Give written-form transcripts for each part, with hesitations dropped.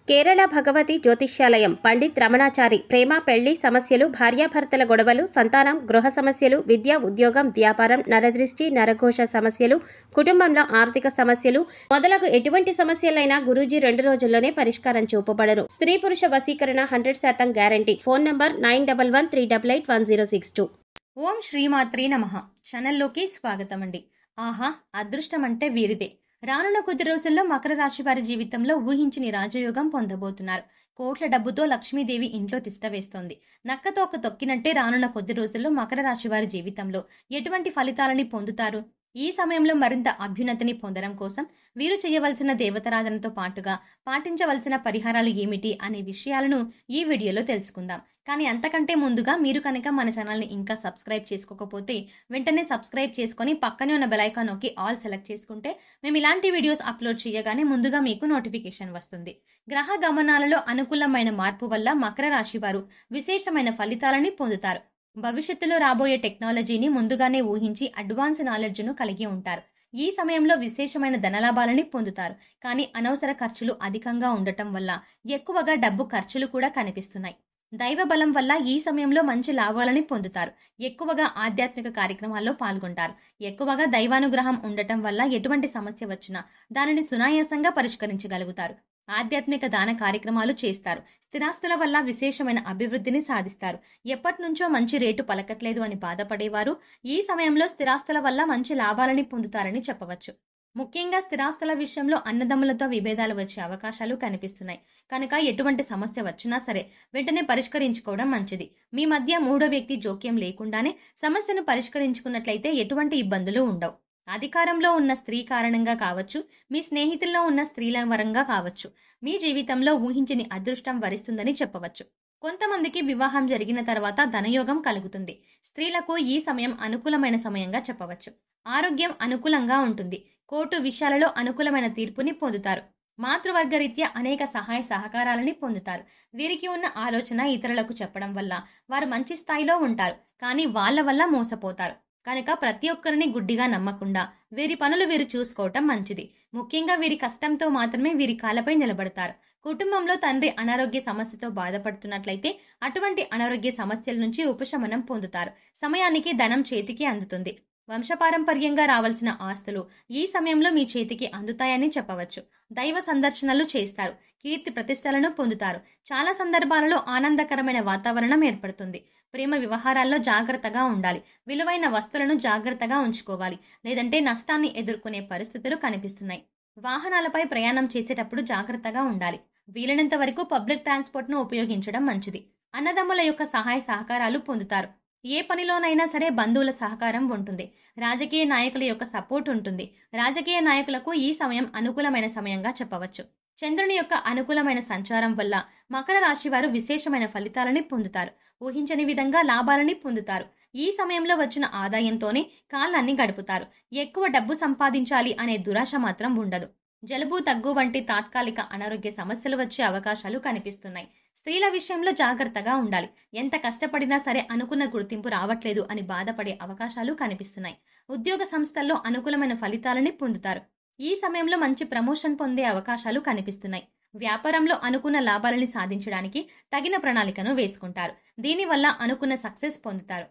కేరళ భగవతి జ్యోతిష్యాలయం పండిత్ రమణాచారి ప్రేమ పెళ్లి సమస్యలు భార్యాభర్తల గొడవలు సంతానం గృహ సమస్యలు విద్య ఉద్యోగం వ్యాపారం నరదృష్టి నరఘోష సమస్యలు కుటుంబంలో ఆర్థిక సమస్యలు మొదలగు ఎటువంటి సమస్యలైనా గురూజీ 2 రోజుల్లోనే పరిష్కారం చూపబడను. స్త్రీ పురుష వశీకరణ 100% గ్యారంటీ. Phone number 9113881062. ఓం శ్రీమాత్రే నమః. ఛానల్లోకి స్వాగతం అండి. ఆహా, అదృష్టం అంటే వీరిదే. రానున్న కొద్ది రోజుల్లో మకర రాశి వారి జీవితంలో ఊహించని రాజయోగం పొందబోతున్నారు. కోట్ల డబ్బుతో లక్ష్మీదేవి ఇంట్లో తిష్టవేస్తోంది. నక్కతోక తొక్కినట్టే రానున్న కొద్ది రోజుల్లో మకర రాశి వారి జీవితంలో ఎటువంటి ఫలితాలని పొందుతారు? ఈ సమయంలో మరింత అభ్యున్నతిని పొందడం కోసం వీరు చేయవలసిన దేవతారాధనతో పాటుగా పాటించవలసిన పరిహారాలు ఏమిటి అనే విషయాలను ఈ వీడియోలో తెలుసుకుందాం. కానీ అంతకంటే ముందుగా మీరు కనుక మన ఛానల్ని ఇంకా సబ్స్క్రైబ్ చేసుకోకపోతే వెంటనే సబ్స్క్రైబ్ చేసుకొని పక్కనే ఉన్న బెల్ ఐకాన్ నొక్కి ఆల్ సెలెక్ట్ చేసుకుంటే మేము ఇలాంటి వీడియోస్ అప్లోడ్ చేయగానే ముందుగా మీకు నోటిఫికేషన్ వస్తుంది. గ్రహ గమనాలలో అనుకూలమైన మార్పు వల్ల మకర రాశి వారు విశేషమైన ఫలితాలని పొందుతారు. భవిష్యత్తులో రాబోయే టెక్నాలజీని ముందుగానే ఊహించి అడ్వాన్స్ నాలెడ్జ్ను కలిగి ఉంటారు. ఈ సమయంలో విశేషమైన ధనలాభాలని పొందుతారు. కానీ అనవసర ఖర్చులు అధికంగా ఉండటం వల్ల ఎక్కువగా డబ్బు ఖర్చులు కూడా కనిపిస్తున్నాయి. దైవ బలం వల్ల ఈ సమయంలో మంచి లాభాలని పొందుతారు. ఎక్కువగా ఆధ్యాత్మిక కార్యక్రమాల్లో పాల్గొంటారు. ఎక్కువగా దైవానుగ్రహం ఉండటం వల్ల ఎటువంటి సమస్య వచ్చినా దానిని సునాయాసంగా పరిష్కరించగలుగుతారు. ఆధ్యాత్మిక దాన కార్యక్రమాలు చేస్తారు. స్థిరాస్తుల వల్ల విశేషమైన అభివృద్ధిని సాధిస్తారు. ఎప్పటి నుంచో మంచి రేటు పలకట్లేదు అని బాధపడేవారు ఈ సమయంలో స్థిరాస్తుల వల్ల మంచి లాభాలని పొందుతారని చెప్పవచ్చు. ముఖ్యంగా స్థిరాస్తుల విషయంలో అన్నదమ్ములతో విభేదాలు వచ్చే అవకాశాలు కనిపిస్తున్నాయి. కనుక ఎటువంటి సమస్య వచ్చినా సరే వెంటనే పరిష్కరించుకోవడం మంచిది. మీ మధ్య మూడో వ్యక్తి జోక్యం లేకుండానే సమస్యను పరిష్కరించుకున్నట్లయితే ఎటువంటి ఇబ్బందులు ఉండవు. అధికారంలో ఉన్న స్త్రీ కారణంగా కావచ్చు, మీ స్నేహితుల్లో ఉన్న స్త్రీల వరంగా కావచ్చు, మీ జీవితంలో ఊహించని అదృష్టం వరిస్తుందని చెప్పవచ్చు. కొంతమందికి వివాహం జరిగిన తర్వాత ధనయోగం కలుగుతుంది. స్త్రీలకు ఈ సమయం అనుకూలమైన సమయంగా చెప్పవచ్చు. ఆరోగ్యం అనుకూలంగా ఉంటుంది. కోర్టు విషయాలలో అనుకూలమైన తీర్పుని పొందుతారు. మాతృవర్గరీత్యా అనేక సహాయ సహకారాలని పొందుతారు. వీరికి ఉన్న ఆలోచన ఇతరులకు చెప్పడం వల్ల వారు మంచి స్థాయిలో ఉంటారు. కానీ వాళ్ళ వల్ల మోసపోతారు. కనుక ప్రతి ఒక్కరిని గుడ్డిగా నమ్మకుండా వీరి పనులు వీరు చూసుకోవటం మంచిది. ముఖ్యంగా వీరి కష్టంతో మాత్రమే వీరి కాళ్ళపై నిలబడతారు. కుటుంబంలో తండ్రి అనారోగ్య సమస్యతో బాధపడుతున్నట్లయితే అటువంటి అనారోగ్య సమస్యల నుంచి ఉపశమనం పొందుతారు. సమయానికి ధనం చేతికి అందుతుంది. వంశపారంపర్యంగా రావాల్సిన ఆస్తులు ఈ సమయంలో మీ చేతికి అందుతాయని చెప్పవచ్చు. దైవ సందర్శనలు చేస్తారు. కీర్తి ప్రతిష్టలను పొందుతారు. చాలా సందర్భాలలో ఆనందకరమైన వాతావరణం ఏర్పడుతుంది. ప్రేమ వ్యవహారాల్లో జాగ్రత్తగా ఉండాలి. విలువైన వస్తువులను జాగ్రత్తగా ఉంచుకోవాలి. లేదంటే నష్టాన్ని ఎదుర్కొనే పరిస్థితులు కనిపిస్తున్నాయి. వాహనాలపై ప్రయాణం చేసేటప్పుడు జాగ్రత్తగా ఉండాలి. వీలైనంత వరకు పబ్లిక్ ట్రాన్స్పోర్ట్ ను ఉపయోగించడం మంచిది. అన్నదమ్ముల యొక్క సహాయ సహకారాలు పొందుతారు. ఏ పనిలోనైనా సరే బంధువుల సహకారం ఉంటుంది. రాజకీయ నాయకుల యొక్క సపోర్ట్ ఉంటుంది. రాజకీయ నాయకులకు ఈ సమయం అనుకూలమైన సమయంగా చెప్పవచ్చు. చంద్రుని యొక్క అనుకూలమైన సంచారం వల్ల మకర రాశి వారు విశేషమైన ఫలితాలని పొందుతారు. ఊహించని విధంగా లాభాలని పొందుతారు. ఈ సమయంలో వచ్చిన ఆదాయంతోనే కాలాన్ని గడుపుతారు. ఎక్కువ డబ్బు సంపాదించాలి అనే దురాశ మాత్రం ఉండదు. జలుబు దగ్గు వంటి తాత్కాలిక అనారోగ్య సమస్యలు వచ్చే అవకాశాలు కనిపిస్తున్నాయి. స్త్రీల విషయంలో జాగ్రత్తగా ఉండాలి. ఎంత కష్టపడినా సరే అనుకున్న గుర్తింపు రావట్లేదు అని బాధపడే అవకాశాలు కనిపిస్తున్నాయి. ఉద్యోగ సంస్థల్లో అనుకూలమైన ఫలితాలని పొందుతారు. ఈ సమయంలో మంచి ప్రమోషన్ పొందే అవకాశాలు కనిపిస్తున్నాయి. వ్యాపారంలో అనుకున్న లాభాలని సాధించడానికి తగిన ప్రణాళికను వేసుకుంటారు. దీనివల్ల అనుకున్న సక్సెస్ పొందుతారు.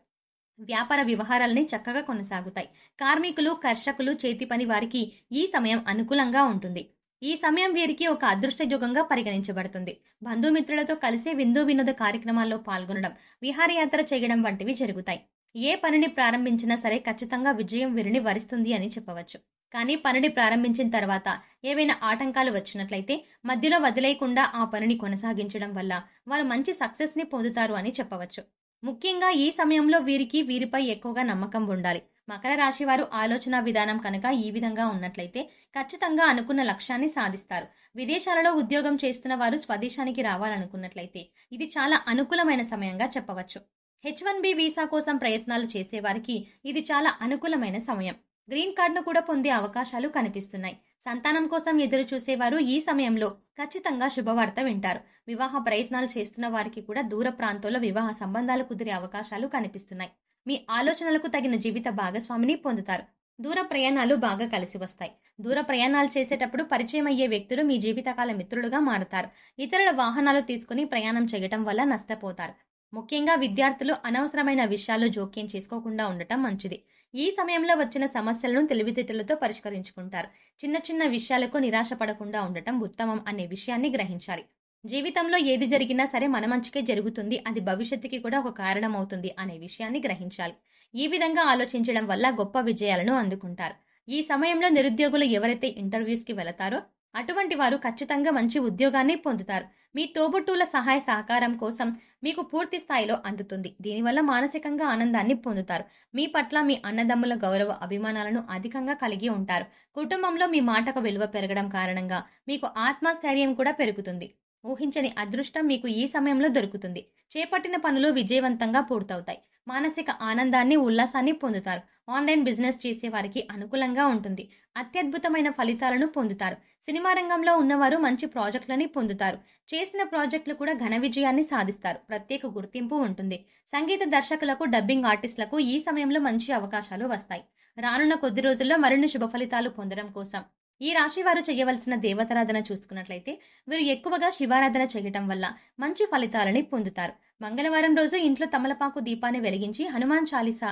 వ్యాపార వ్యవహారాలని చక్కగా కొనసాగుతాయి. కార్మికులు, కర్షకులు, చేతి పని వారికి ఈ సమయం అనుకూలంగా ఉంటుంది. ఈ సమయం వీరికి ఒక అదృష్ట యుగంగా పరిగణించబడుతుంది. బంధుమిత్రులతో కలిసి విందు వినోద కార్యక్రమాల్లో పాల్గొనడం, విహారయాత్ర చేయడం వంటివి జరుగుతాయి. ఏ పనిని ప్రారంభించినా సరే ఖచ్చితంగా విజయం వీరిని వరిస్తుంది అని చెప్పవచ్చు. కానీ పనిని ప్రారంభించిన తర్వాత ఏవైనా ఆటంకాలు వచ్చినట్లయితే మధ్యలో వదిలేయకుండా ఆ పనిని కొనసాగించడం వల్ల వారు మంచి సక్సెస్ ని పొందుతారు అని చెప్పవచ్చు. ముఖ్యంగా ఈ సమయంలో వీరిపై ఎక్కువగా నమ్మకం ఉండాలి. మకర రాశి వారు ఆలోచన విధానం కనుక ఈ విధంగా ఉన్నట్లయితే ఖచ్చితంగా అనుకున్న లక్ష్యాన్ని సాధిస్తారు. విదేశాలలో ఉద్యోగం చేస్తున్న వారు స్వదేశానికి రావాలనుకున్నట్లయితే ఇది చాలా అనుకూలమైన సమయంగా చెప్పవచ్చు. H1B వీసా కోసం ప్రయత్నాలు చేసేవారికి ఇది చాలా అనుకూలమైన సమయం. గ్రీన్ కార్డును కూడా పొందే అవకాశాలు కనిపిస్తున్నాయి. సంతానం కోసం ఎదురు చూసేవారు ఈ సమయంలో ఖచ్చితంగా శుభవార్త వింటారు. వివాహ ప్రయత్నాలు చేస్తున్న వారికి కూడా దూర ప్రాంతాల్లో వివాహ సంబంధాలు కుదిరే అవకాశాలు కనిపిస్తున్నాయి. మీ ఆలోచనలకు తగిన జీవిత భాగస్వామిని పొందుతారు. దూర ప్రయాణాలు బాగా కలిసి వస్తాయి. దూర ప్రయాణాలు చేసేటప్పుడు పరిచయం అయ్యే వ్యక్తులు మీ జీవితకాల మిత్రులుగా మారతారు. ఇతరుల వాహనాలు తీసుకుని ప్రయాణం చేయటం వల్ల నష్టపోతారు. ముఖ్యంగా విద్యార్థులు అనవసరమైన విషయాల్లో జోక్యం చేసుకోకుండా ఉండటం మంచిది. ఈ సమయంలో వచ్చిన సమస్యలను తెలివితేటలతో పరిష్కరించుకుంటారు. చిన్న చిన్న విషయాలకు నిరాశ పడకుండా ఉండటం ఉత్తమం అనే విషయాన్ని గ్రహించాలి. జీవితంలో ఏది జరిగినా సరే మన మంచికే జరుగుతుంది, అది భవిష్యత్తుకి కూడా ఒక కారణం అవుతుంది అనే విషయాన్ని గ్రహించాలి. ఈ విధంగా ఆలోచించడం వల్ల గొప్ప విజయాలను అందుకుంటారు. ఈ సమయంలో నిరుద్యోగులు ఎవరైతే ఇంటర్వ్యూస్కి వెళతారో అటువంటి వారు ఖచ్చితంగా మంచి ఉద్యోగాన్ని పొందుతారు. మీ తోబుట్టువుల సహాయ సహకారం కోసం మీకు పూర్తి స్థాయిలో అందుతుంది. దీనివల్ల మానసికంగా ఆనందాన్ని పొందుతారు. మీ పట్ల మీ అన్నదమ్ముల గౌరవ అభిమానాలను అధికంగా కలిగి ఉంటారు. కుటుంబంలో మీ మాటకు విలువ పెరగడం కారణంగా మీకు ఆత్మస్థైర్యం కూడా పెరుగుతుంది. ఊహించని అదృష్టం మీకు ఈ సమయంలో దొరుకుతుంది. చేపట్టిన పనులు విజయవంతంగా పూర్తవుతాయి. మానసిక ఆనందాన్ని, ఉల్లాసాన్ని పొందుతారు. ఆన్లైన్ బిజినెస్ చేసే వారికి అనుకూలంగా ఉంటుంది. అత్యద్భుతమైన ఫలితాలను పొందుతారు. సినిమా రంగంలో ఉన్నవారు మంచి ప్రాజెక్టులని పొందుతారు. చేసిన ప్రాజెక్టులు కూడా ఘన విజయాన్ని సాధిస్తారు. ప్రత్యేక గుర్తింపు ఉంటుంది. సంగీత దర్శకులకు, డబ్బింగ్ ఆర్టిస్టులకు ఈ సమయంలో మంచి అవకాశాలు వస్తాయి. రానున్న కొద్ది రోజుల్లో మరిన్ని శుభ ఫలితాలు పొందడం కోసం ఈ రాశి వారు చేయవలసిన దేవతారాధన చూసుకున్నట్లయితే వీరు ఎక్కువగా శివారాధన చేయటం వల్ల మంచి ఫలితాలని పొందుతారు. మంగళవారం రోజు ఇంట్లో తమలపాకు దీపాన్ని వెలిగించి హనుమాన్ చాలీసా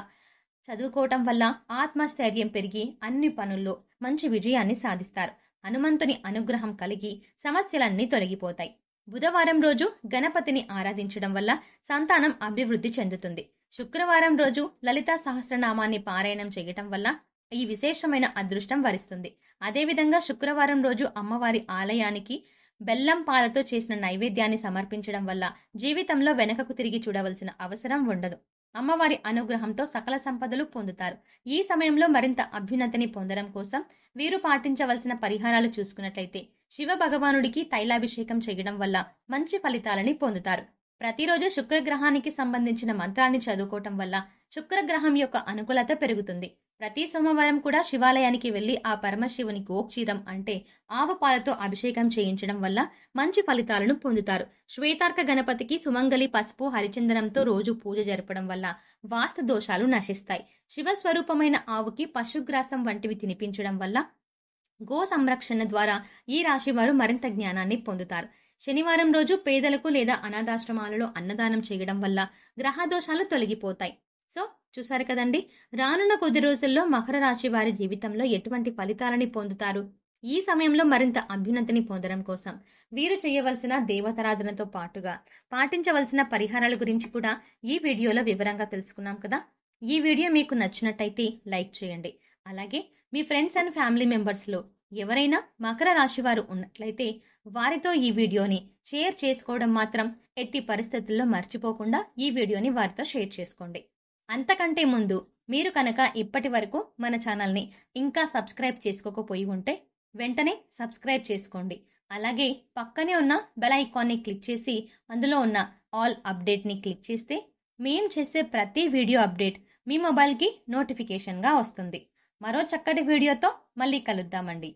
చదువుకోవటం వల్ల ఆత్మస్థైర్యం పెరిగి అన్ని పనుల్లో మంచి విజయాన్ని సాధిస్తారు. హనుమంతుని అనుగ్రహం కలిగి సమస్యలన్నీ తొలగిపోతాయి. బుధవారం రోజు గణపతిని ఆరాధించడం వల్ల సంతానం అభివృద్ధి చెందుతుంది. శుక్రవారం రోజు లలితా సహస్రనామాన్ని పారాయణం చేయటం వల్ల ఈ విశేషమైన అదృష్టం వరిస్తుంది. అదేవిధంగా శుక్రవారం రోజు అమ్మవారి ఆలయానికి బెల్లం పాలతో చేసిన నైవేద్యాన్ని సమర్పించడం వల్ల జీవితంలో వెనకకు తిరిగి చూడవలసిన అవసరం ఉండదు. అమ్మవారి అనుగ్రహంతో సకల సంపదలు పొందుతారు. ఈ సమయంలో మరింత అభ్యున్నతిని పొందడం కోసం వీరు పాటించవలసిన పరిహారాలు చూసుకున్నట్లయితే శివ భగవానుడికి తైలాభిషేకం చేయడం వల్ల మంచి ఫలితాలని పొందుతారు. ప్రతిరోజు శుక్రగ్రహానికి సంబంధించిన మంత్రాన్ని చదువుకోవటం వల్ల శుక్రగ్రహం యొక్క అనుకూలత పెరుగుతుంది. ప్రతి సోమవారం కూడా శివాలయానికి వెళ్లి ఆ పరమశివుని గోక్షీరం అంటే ఆవు పాలతో అభిషేకం చేయించడం వల్ల మంచి ఫలితాలను పొందుతారు. శ్వేతార్క గణపతికి సుమంగలి, పసుపు, హరిచందనంతో రోజు పూజ జరపడం వల్ల వాస్తు దోషాలు నశిస్తాయి. శివస్వరూపమైన ఆవుకి పశుగ్రాసం వంటివి తినిపించడం వల్ల గో సంరక్షణ ద్వారా ఈ రాశి వారు మరింత జ్ఞానాన్ని పొందుతారు. శనివారం రోజు పేదలకు లేదా అనాథాశ్రమాలలో అన్నదానం చేయడం వల్ల గ్రహదోషాలు తొలగిపోతాయి. సో చూసారు కదండి, రానున్న కొద్ది రోజుల్లో మకర రాశి వారి జీవితంలో ఎటువంటి ఫలితాలని పొందుతారు. ఈ సమయంలో మరింత అభ్యున్నతిని పొందడం కోసం వీరు చేయవలసిన దేవతారాధనతో పాటుగా పాటించవలసిన పరిహారాల గురించి కూడా ఈ వీడియోలో వివరంగా తెలుసుకున్నాం కదా. ఈ వీడియో మీకు నచ్చినట్టయితే లైక్ చేయండి. అలాగే మీ ఫ్రెండ్స్ అండ్ ఫ్యామిలీ మెంబర్స్లో ఎవరైనా మకర రాశి వారు ఉన్నట్లయితే వారితో ఈ వీడియోని షేర్ చేసుకోవడం మాత్రం ఎట్టి పరిస్థితుల్లో మర్చిపోకుండా ఈ వీడియోని వారితో షేర్ చేసుకోండి. అంతకంటే ముందు మీరు కనుక ఇప్పటి వరకు మన ఛానల్ని ఇంకా సబ్స్క్రైబ్ చేసుకోకపోయి ఉంటే వెంటనే సబ్స్క్రైబ్ చేసుకోండి. అలాగే పక్కనే ఉన్న బెల్ ఐకాన్ని క్లిక్ చేసి అందులో ఉన్న ఆల్ అప్డేట్ని క్లిక్ చేస్తే మేం చేసే ప్రతి వీడియో అప్డేట్ మీ మొబైల్కి నోటిఫికేషన్గా వస్తుంది. మరో చక్కటి వీడియోతో మళ్ళీ కలుద్దామండి.